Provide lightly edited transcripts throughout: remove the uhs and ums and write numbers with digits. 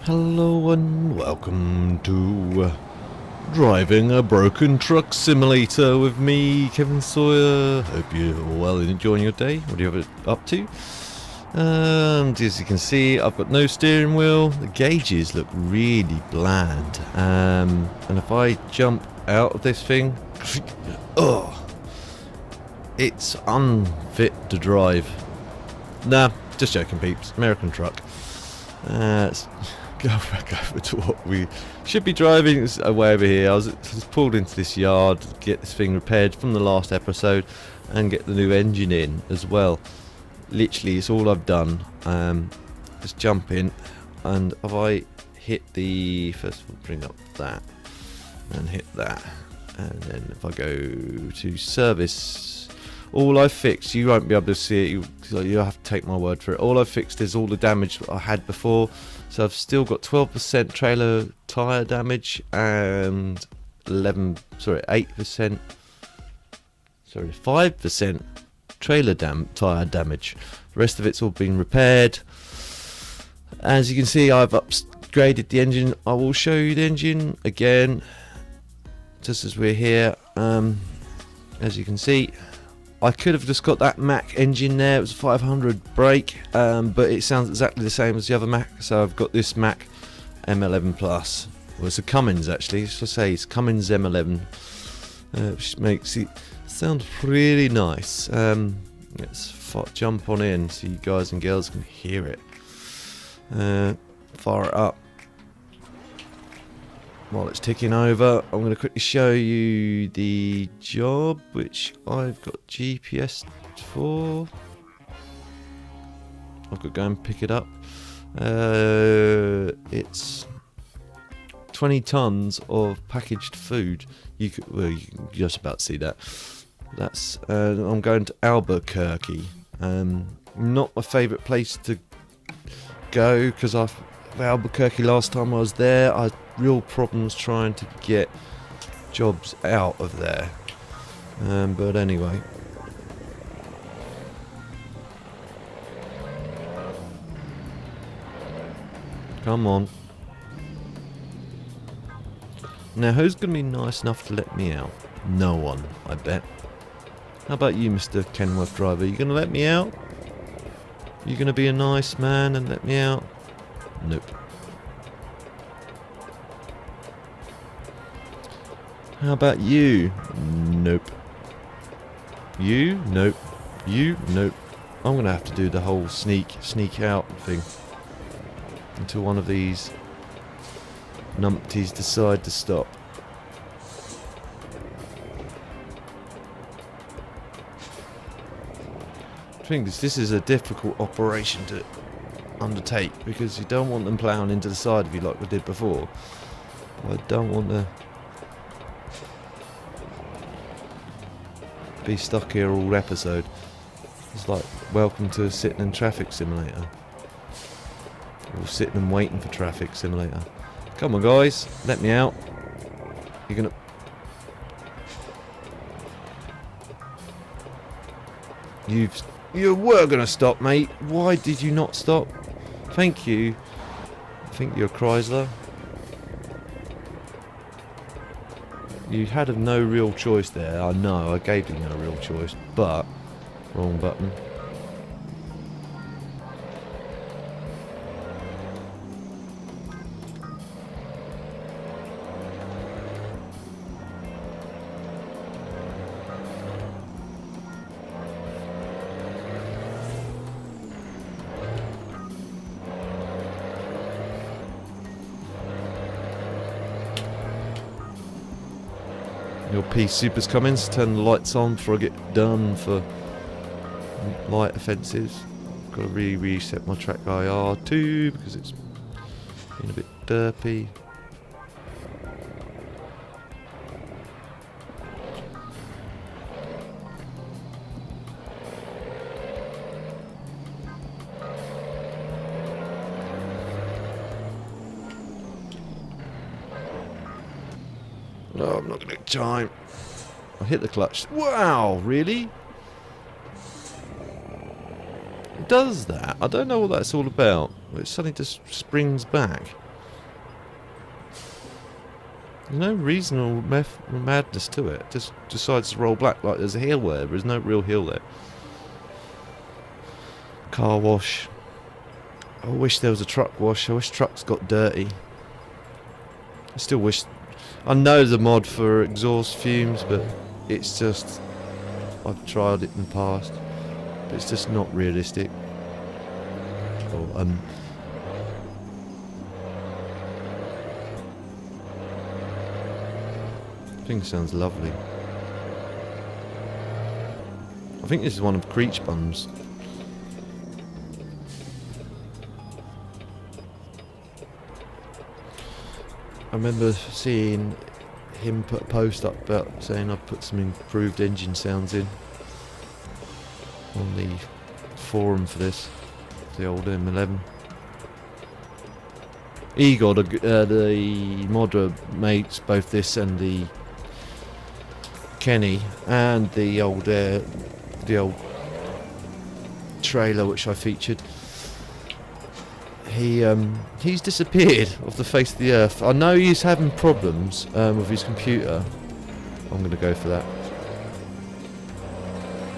Hello and welcome to Driving a Broken Truck Simulator with me, Kevin Sawyer. Hope you're well and enjoying your day. What do you have it up to? And as you can see, I've got no steering wheel. The gauges look really bland. And if I jump out of this thing, oh, it's unfit to drive. Nah, just joking, peeps. American truck. Let's go back over to what we should be driving. It's way over here. I was pulled into this yard to get this thing repaired from the last episode and get the new engine in as well. Literally, it's all I've done. Just jump in, and if I hit the first of all, bring up that and hit that, and then if I go to service, all I fixed, you won't be able to see it, you have to take my word for it. All I fixed is all the damage I had before. So I've still got 12% trailer tyre damage and 5% trailer tyre damage. The rest of it's all been repaired. As you can see, I've upgraded the engine. I will show you the engine again, just as we're here. As you can see, I could have just got that Mack engine there. It was a 500 brake, but it sounds exactly the same as the other Mack. So I've got this Mack M11 Plus. Well, it's a Cummins actually. Should I say it's Cummins M11, which makes it sound really nice. Let's jump on in so you guys and girls can hear it. Fire it up. While it's ticking over, I'm going to quickly show you the job, which I've got GPS for. I've got to go and pick it up. It's 20 tons of packaged food. You can just about see that. That's I'm going to Albuquerque. Not my favourite place to go because Albuquerque last time I was there, I had real problems trying to get jobs out of there. But anyway. Come on. Now, who's going to be nice enough to let me out? No one, I bet. How about you, Mr. Kenworth driver? You going to let me out? You going to be a nice man and let me out? Nope. How about you? Nope. You? Nope. You? Nope. I'm gonna have to do the whole sneak out thing until one of these numpties decide to stop. The thing is, this is a difficult operation to undertake because you don't want them ploughing into the side of you like we did before. I don't want to be stuck here all episode. It's like welcome to sitting in traffic simulator, or sitting and waiting for traffic simulator. Come on guys, let me out. You're gonna you were gonna stop, mate. Why did you not stop? Thank you. I think you're a Chrysler. You had no real choice there. I know, I gave you no real choice, but wrong button. Your P Super's coming, so turn the lights on before I get done for light offences. Got to reset my track IR too because it's been a bit derpy. No, I'm not going to get time. I hit the clutch. Wow, really? It does that? I don't know what that's all about. It suddenly just springs back. There's no reason or madness to it. It just decides to roll back like there's a hill there. There's no real hill there. Car wash. I wish there was a truck wash. I wish trucks got dirty. I still wish... I know there's a mod for exhaust fumes, but it's just... I've tried it in the past, but it's just not realistic. Oh, thing sounds lovely. I think this is one of Creech Bum's. I remember seeing him put a post up about saying I've put some improved engine sounds in on the forum for this, the old M11. Igor, the modder, makes both this and the Kenny and the old trailer which I featured. He's disappeared off the face of the earth. I know he's having problems with his computer. I'm going to go for that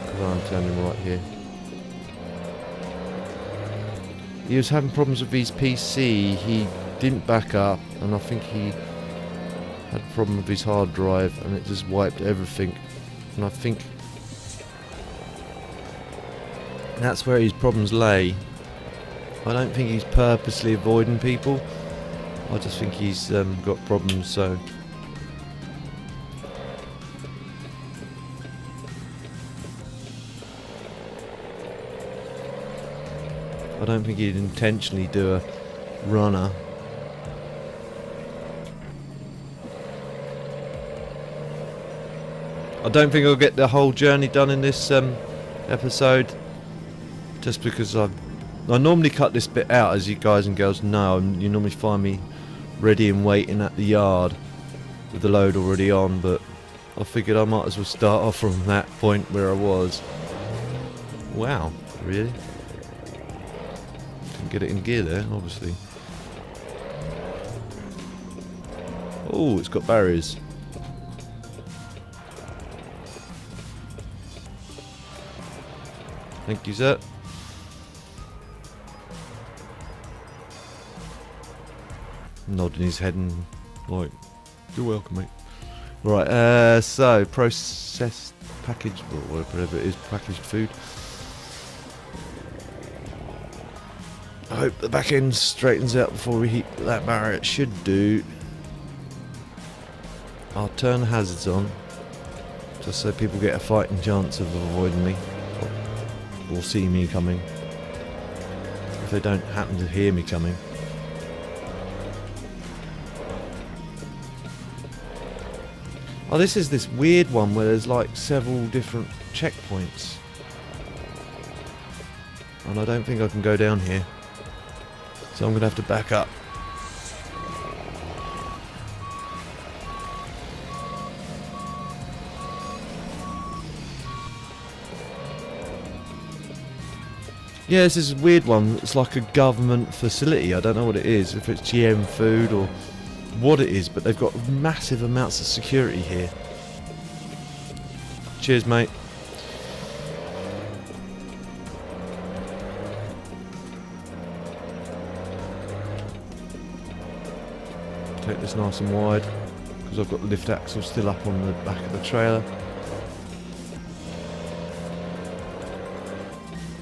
because I'm turning right here. He was having problems with his PC. He didn't back up, and I think he had a problem with his hard drive, and it just wiped everything. And I think that's where his problems lay. I don't think he's purposely avoiding people. I just think he's got problems, so... I don't think he'd intentionally do a runner. I don't think I'll get the whole journey done in this episode, just because I normally cut this bit out, as you guys and girls know. You normally find me ready and waiting at the yard with the load already on, but I figured I might as well start off from that point where I was. Wow, really? Didn't get it in gear there, obviously. Oh, it's got barriers. Thank you, sir. Nodding his head and like, you're welcome, mate. Right, so processed packaged, or whatever it is, packaged food. I hope the back end straightens out before we hit that barrier. It should do. I'll turn the hazards on, just so people get a fighting chance of avoiding me. Or see me coming, if they don't happen to hear me coming. Oh, this is this weird one where there's like several different checkpoints, and I don't think I can go down here, so I'm gonna have to back up. Yeah, this is a weird one. It's like a government facility. I don't know what it is, if it's GM food or what it is, but they've got massive amounts of security here. Cheers, mate. Take this nice and wide, because I've got the lift axle still up on the back of the trailer.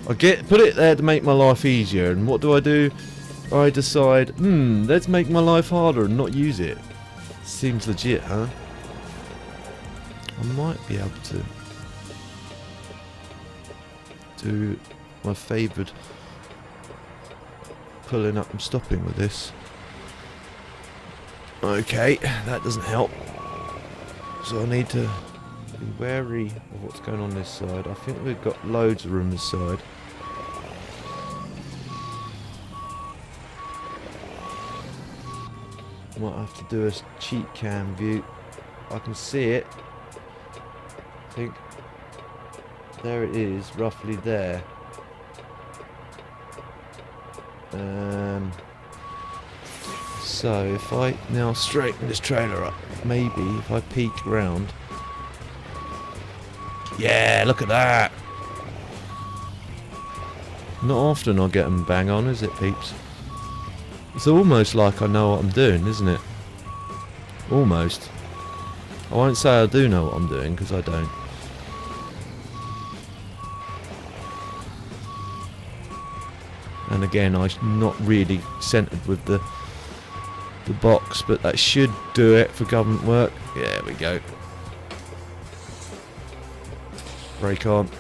I put it there to make my life easier, and what do? I decide, let's make my life harder and not use it. Seems legit, huh? I might be able to do my favoured pulling up and stopping with this. Okay, that doesn't help. So I need to be wary of what's going on this side. I think we've got loads of room this side. Might have to do a cheat cam view. I can see it. I think there it is, roughly there. So if I now straighten this trailer up, maybe if I peek round. Yeah, look at that. Not often I get them bang on, is it, peeps? It's almost like I know what I'm doing, isn't it? Almost. I won't say I do know what I'm doing, because I don't. And again, I'm not really centred with the box, but that should do it for government work. Yeah, there we go. Brake on.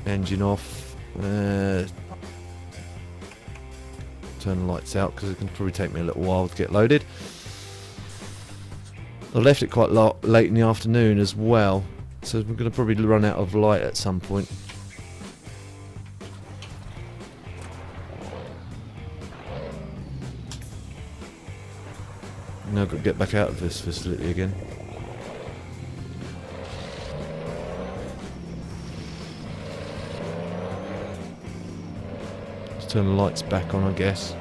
Engine off. Turn the lights out because it can probably take me a little while to get loaded. I left it quite late in the afternoon as well, so we're going to probably run out of light at some point. Now I've got to get back out of this facility again. Let's turn the lights back on, I guess.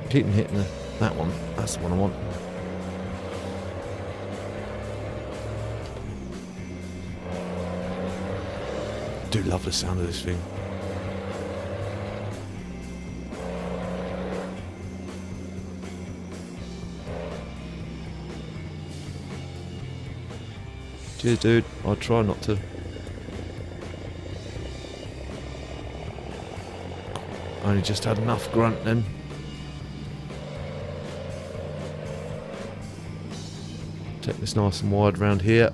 Keep hitting that one. That's the one I want. I do love the sound of this thing. Cheers, dude. I'll try not to. Only just had enough grunt then. Take this nice and wide round here.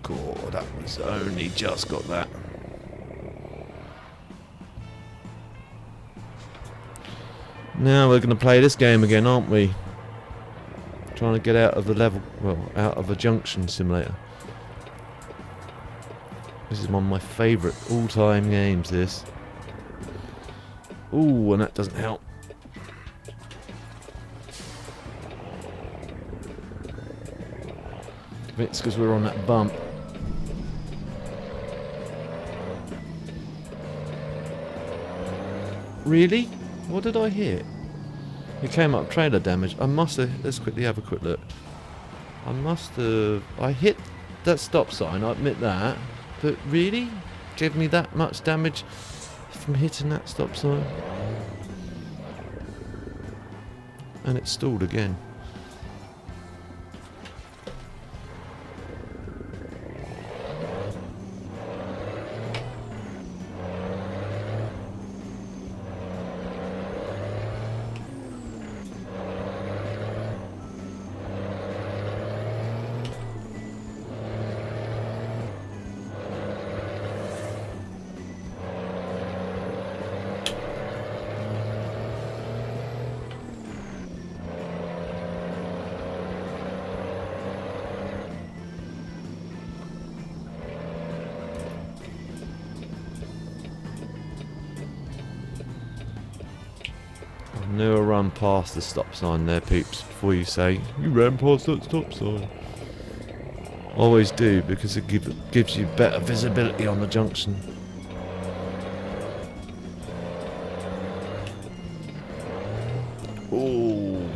God, that was only just got that. Now we're going to play this game again, aren't we? Trying to get out of the level, well, out of a junction simulator. This is one of my favourite all-time games, this. Ooh, and that doesn't help. It's because we're on that bump. Really? What did I hit? It came up trailer damage. I must have... Let's quickly have a quick look. I must have... I hit that stop sign, I admit that. But really? Give me that much damage from hitting that stop sign? And it stalled again. Never run past the stop sign there, peeps, before you say, you ran past that stop sign. Always do, because it gives you better visibility on the junction. Ooh.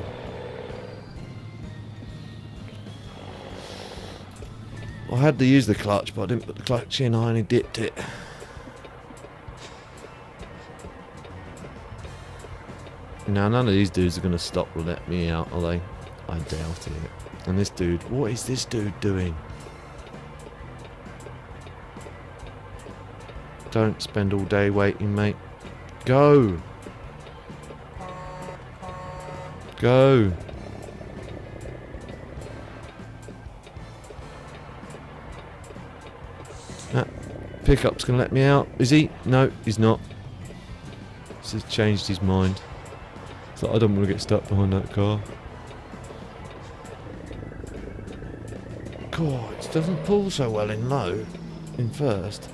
I had to use the clutch, but I didn't put the clutch in, I only dipped it. Now, none of these dudes are going to stop to let me out, are they? I doubt it. And this dude, what is this dude doing? Don't spend all day waiting, mate. Go! Go! That pickup's going to let me out. Is he? No, he's not. He's changed his mind. So I don't want to get stuck behind that car. God, it doesn't pull so well in low, in first.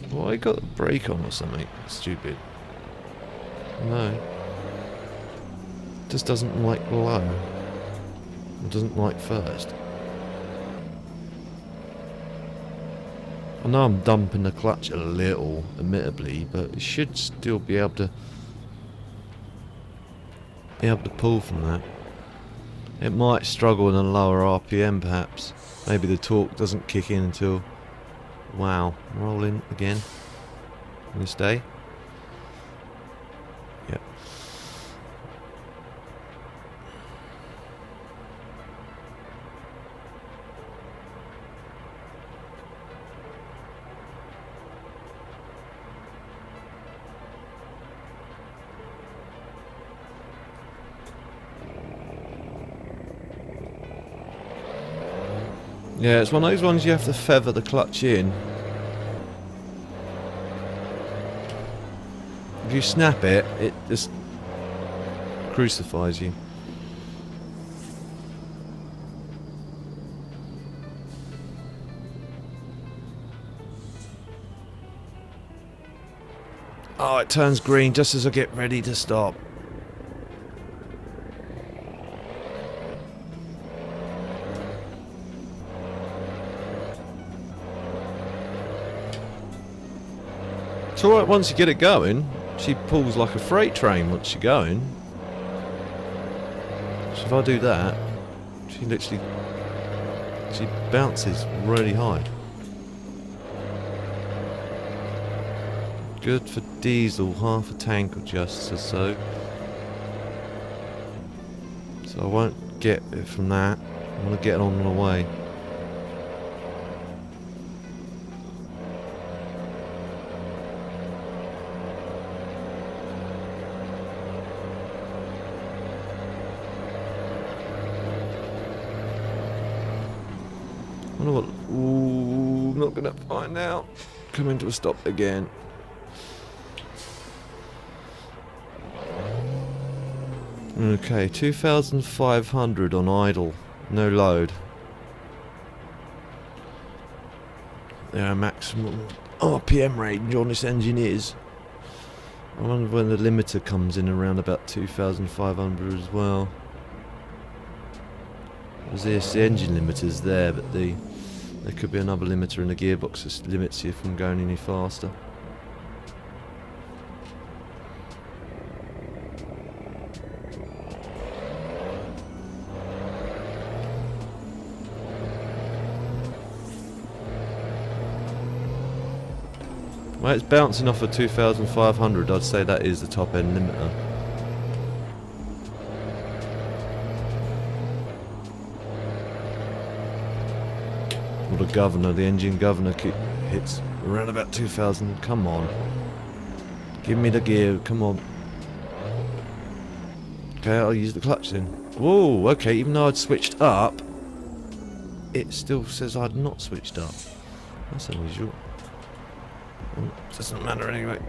Well, I got the brake on or something. Stupid. No. Just doesn't like low. It doesn't like first. I know I'm dumping the clutch a little, admittedly, but it should still be able to pull from that. It might struggle in a lower RPM, perhaps. Maybe the torque doesn't kick in until... Wow, rolling again. Can you stay? Yep. Yeah, it's one of those ones you have to feather the clutch in. If you snap it, it just crucifies you. Oh, it turns green just as I get ready to stop. It's alright once you get it going. She pulls like a freight train once you're going. So if I do that, she bounces really high. Good for diesel, half a tank or just or so. So I won't get it from that. I want to get it on the way. I wonder what... Ooh, I'm not going to find out. Coming to a stop again. Okay, 2,500 on idle. No load. Our maximum RPM range on this engine is. I wonder when the limiter comes in around about 2,500 as well. Because the engine limiter's there, but there could be another limiter in the gearbox that limits you from going any faster. Well, it's bouncing off of 2,500. I'd say that is the top end limiter. Well, the governor, the engine governor hits around about 2,000. Come on. Give me the gear. Come on. Okay, I'll use the clutch then. Whoa, okay, even though I'd switched up, it still says I'd not switched up. That's unusual. Doesn't matter anyway.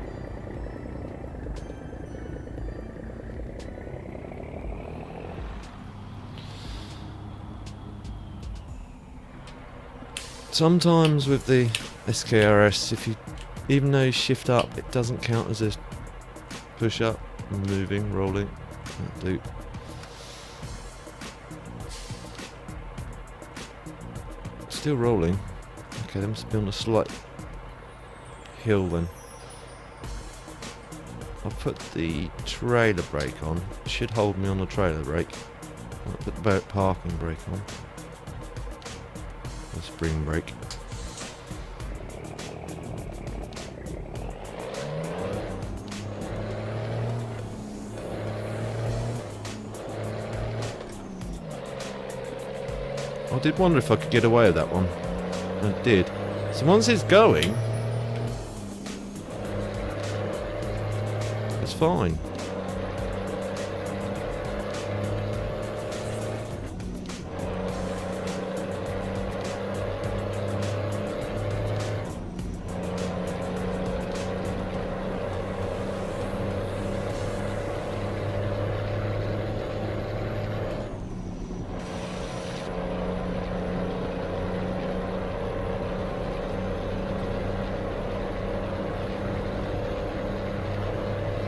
Sometimes with the SKRS, even though you shift up, it doesn't count as a push up, moving, rolling. That'll do. Still rolling. Okay, that must be on a slight hill then. I'll put the trailer brake on. It should hold me on the trailer brake. I'll put the parking brake on. The spring brake. I did wonder if I could get away with that one. I did. So once it's going, it's fine.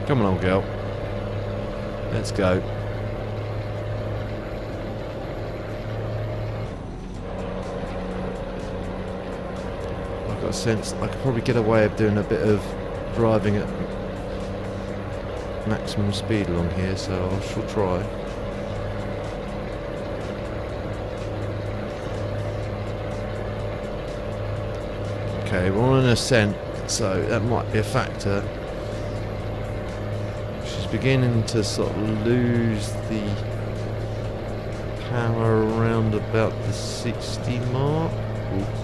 Come on, old girl. Let's go. got a sense I could probably get away of doing a bit of driving at maximum speed along here, so I shall try. Okay, we're on an ascent, so that might be a factor. She's beginning to sort of lose the power around about the 60 mark. Oops.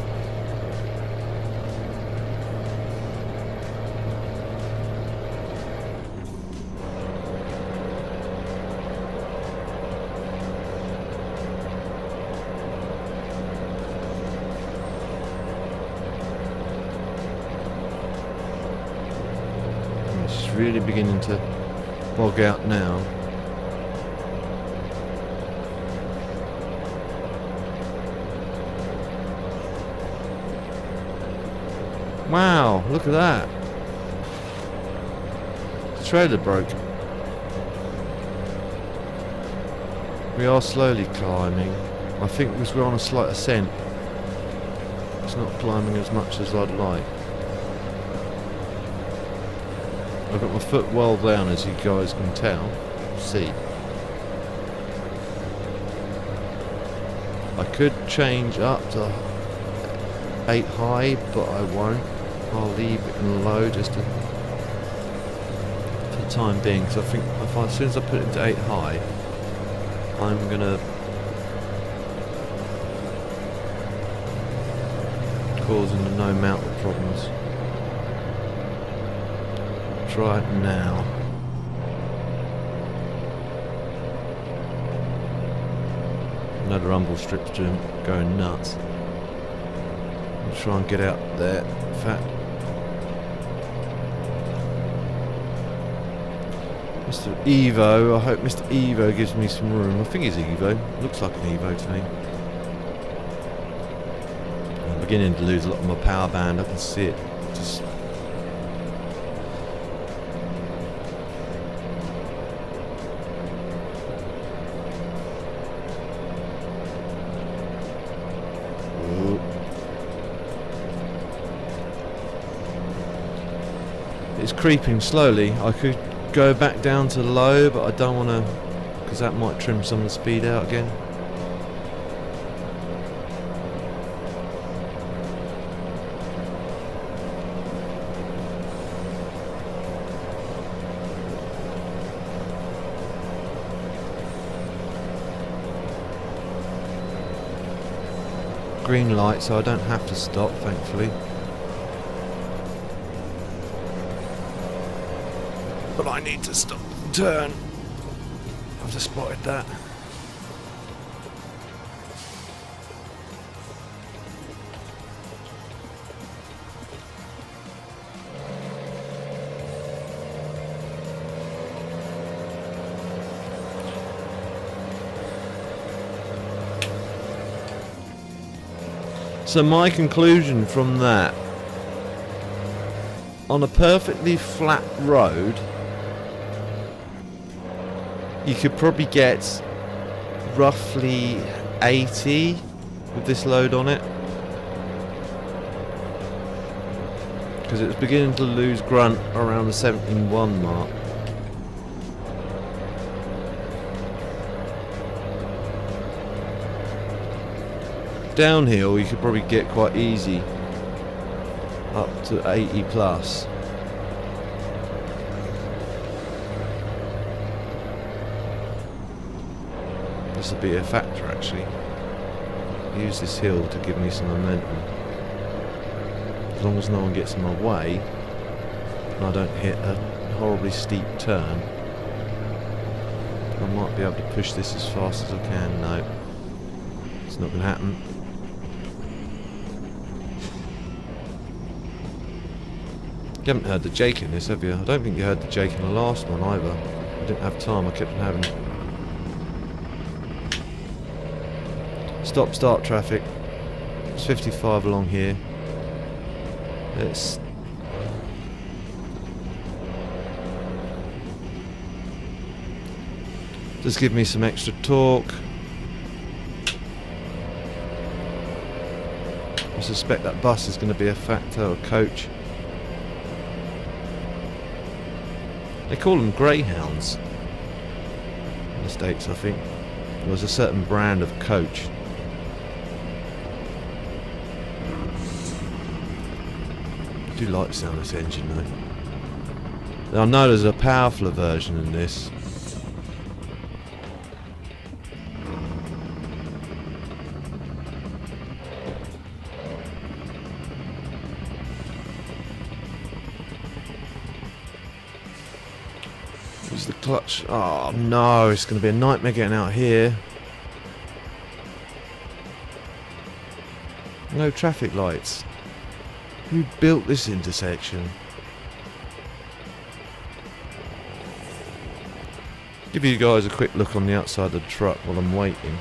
It's really beginning to bog out now. Wow, look at that. The trailer broke. We are slowly climbing. I think because we're on a slight ascent, it's not climbing as much as I'd like. I've got my foot well down, as you guys can tell. See. I could change up to 8 high, but I won't. I'll leave it in low just to, for the time being, because I think as soon as I put it into 8 high, I'm gonna causing no mountain problems. Try it now. Another rumble strip's going nuts. I'll try and get out there. In fact, Mr. Evo, I hope Mr. Evo gives me some room. I think it's Evo. Looks like an Evo to me. I'm beginning to lose a lot of my power band. I can see it. Just it's creeping slowly. I could go back down to low, but I don't want to, because that might trim some of the speed out again. Green light, so I don't have to stop, thankfully. But I need to stop and turn. I've just spotted that. So my conclusion from that, on a perfectly flat road, you could probably get roughly 80 with this load on it, because it was beginning to lose grunt around the 71 mark. Downhill you could probably get quite easy up to 80 plus. This will be a factor actually. Use this hill to give me some momentum. As long as no one gets in my way and I don't hit a horribly steep turn, I might be able to push this as fast as I can. No, it's not going to happen. You haven't heard the Jake in this, have you? I don't think you heard the Jake in the last one either. I didn't have time, I kept on having stop start traffic. It's 55 along here. Let's just give me some extra torque. I suspect that bus is going to be a factor, or coach. They call them greyhounds in the States, I think. There's a certain brand of coach. I do like the sound of this engine though. I know there's a powerfuler version in this. Use the clutch. Oh no, it's going to be a nightmare getting out here. No traffic lights. Who built this intersection? Give you guys a quick look on the outside of the truck while I'm waiting.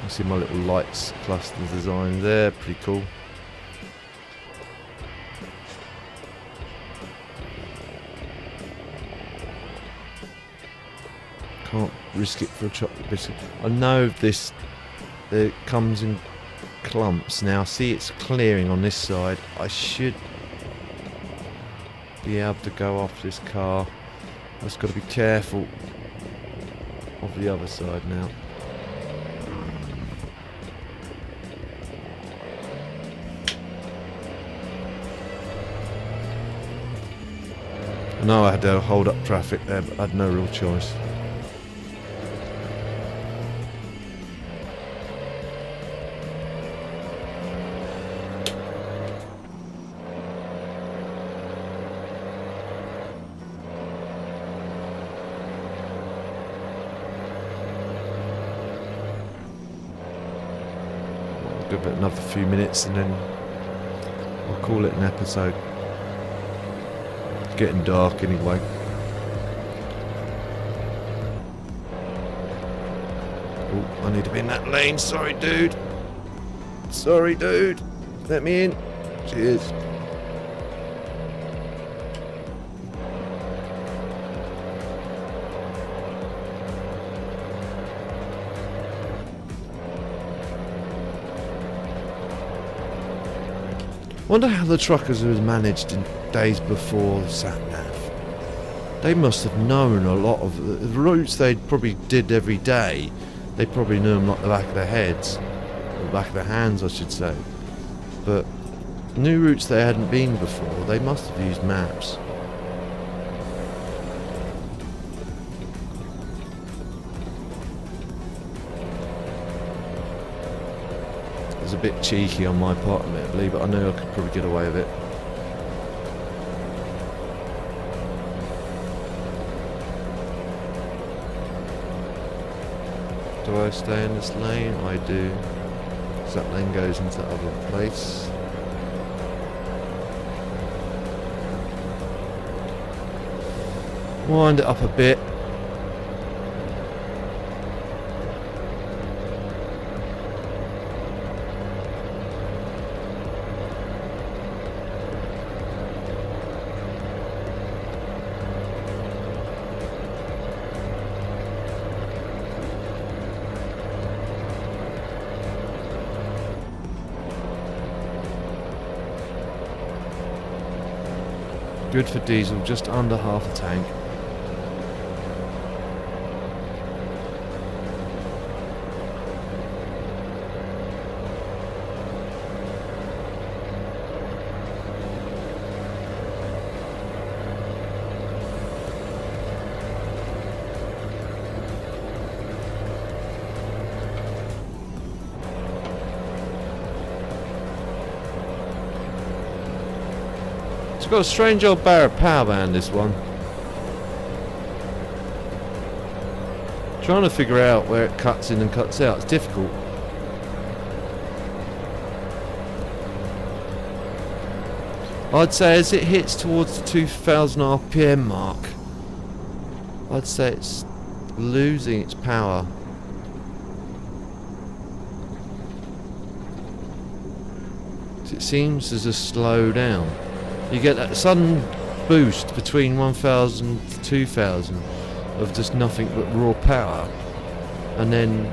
You see my little lights cluster design there, pretty cool. Can't risk it for a chocolate biscuit. I know this it comes in clumps now. See, it's clearing on this side. I should be able to go off this car. I've just got to be careful of the other side now. I know I had to hold up traffic there, but I had no real choice. Give it another few minutes and then I'll call it an episode. It's getting dark anyway. Oh, I need to be in that lane. Sorry, dude. Sorry, dude. Let me in. Cheers. Wonder how the truckers was managed in days before sat-nav. They must have known a lot of the routes they probably did every day. They probably knew them like the back of their heads, or the back of their hands, I should say. But new routes they hadn't been before, they must have used maps. It was a bit cheeky on my part, admittedly, but I knew I could probably get away with it. Do I stay in this lane? I do. Because that lane goes into that other place. Wind it up a bit. Good for diesel, just under half a tank. It's got a strange old Barrett power band, this one. Trying to figure out where it cuts in and cuts out, it's difficult. I'd say as it hits towards the 2000 RPM mark, I'd say it's losing its power. It seems as a slow down. You get that sudden boost between 1000 to 2000 of just nothing but raw power, and then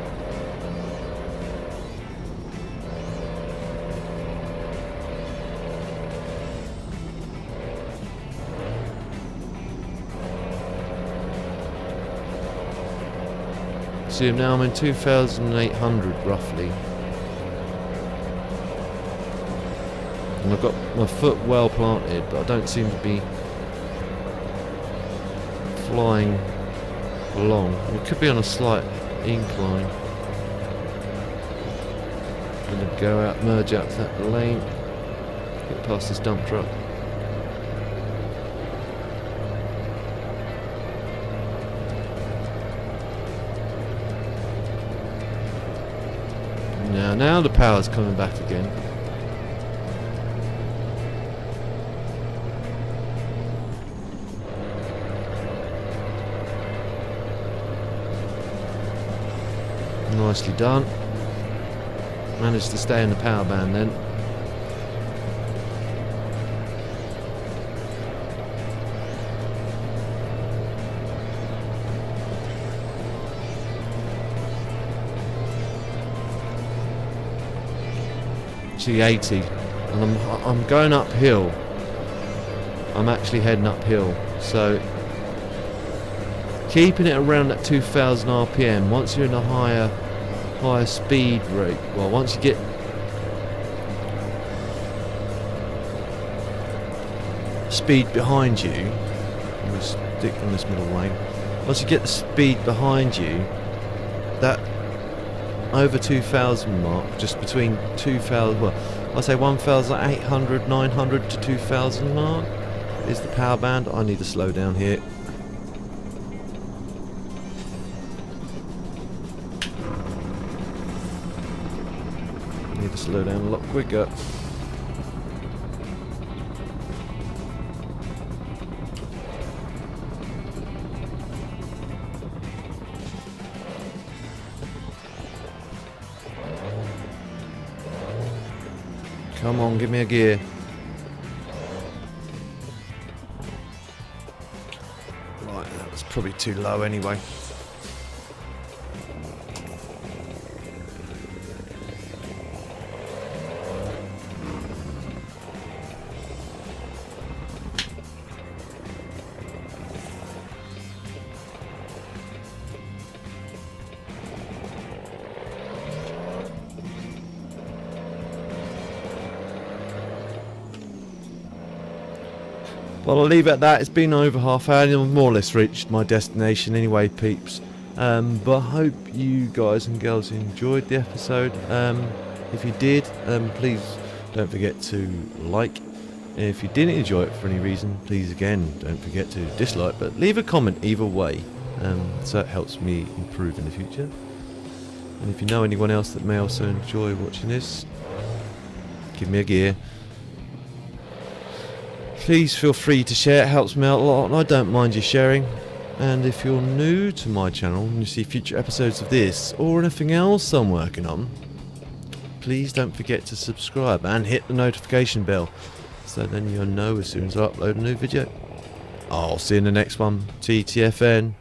See, now I'm in 2,800 roughly. And I've got my foot well planted, but I don't seem to be flying along. It could be on a slight incline. I'm going to go out, merge out to that lane, get past this dump truck. Now the power's coming back again. Nicely done. Managed to stay in the power band then. G80, and I'm going uphill. I'm actually heading uphill, so keeping it around that 2,000 RPM. Once you're in a higher speed rate, well, once you get speed behind you, I'm going to stick on this middle lane. Once you get the speed behind you, that over 2,000 mark, just between 2,000, well, I say 1,800, 900 to 2,000 mark is the power band. I need to slow down here. Need to slow down a lot quicker. Come on, give me a gear. Right, that was probably too low anyway. Well, I'll leave it at that. It's been over half hour and I've more or less reached my destination anyway, peeps. But I hope you guys and girls enjoyed the episode. If you did, please don't forget to like. And if you didn't enjoy it for any reason, please again don't forget to dislike, but leave a comment either way, so it helps me improve in the future. And if you know anyone else that may also enjoy watching this, give me a gear. Please feel free to share, it helps me out a lot and I don't mind you sharing. And if you're new to my channel and you see future episodes of this or anything else I'm working on, please don't forget to subscribe and hit the notification bell so then you'll know as soon as I upload a new video. I'll see you in the next one. TTFN.